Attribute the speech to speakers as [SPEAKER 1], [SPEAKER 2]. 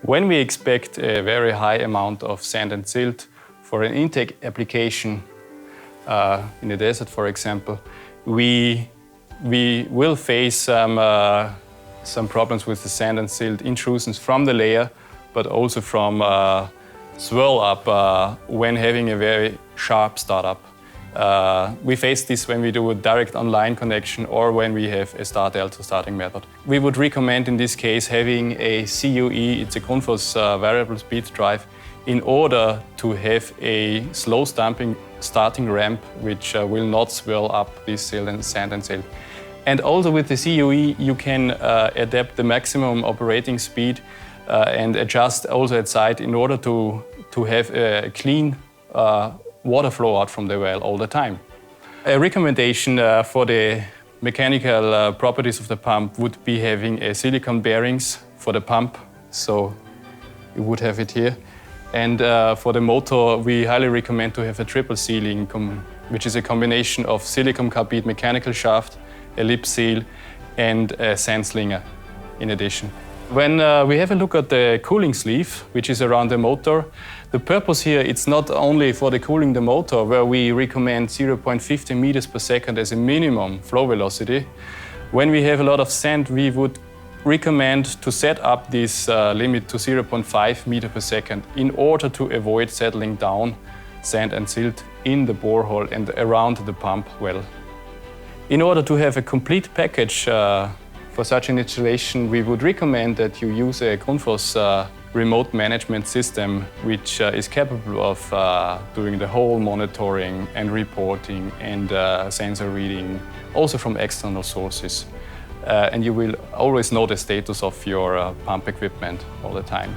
[SPEAKER 1] When we expect a very high amount of sand and silt for an intake application in the desert, for example, we will face some problems with the sand and silt intrusions from the layer, but also from swirl up when having a very sharp startup. We face this when we do a direct online connection or when we have a star-delta starting method. We would recommend in this case having a CUE, it's a Grundfos variable speed drive, in order to have a slow starting ramp which will not swirl up this sand and silt. And also with the CUE you can adapt the maximum operating speed and adjust also at site in order to have a clean water flow out from the well all the time. A recommendation for the mechanical properties of the pump would be having a silicone bearings for the pump, so you would have it here. And for the motor, we highly recommend to have a triple sealing, which is a combination of silicone carbide mechanical shaft, a lip seal, and a sand slinger in addition. When we have a look at the cooling sleeve, which is around the motor, the purpose here, it's not only for the cooling the motor, where we recommend 0.50 meters per second as a minimum flow velocity. When we have a lot of sand, we would recommend to set up this limit to 0.5 meter per second in order to avoid settling down sand and silt in the borehole and around the pump well. In order to have a complete package for such an installation, we would recommend that you use a Grundfos remote management system which is capable of doing the whole monitoring and reporting and sensor reading, also from external sources. And you will always know the status of your pump equipment all the time.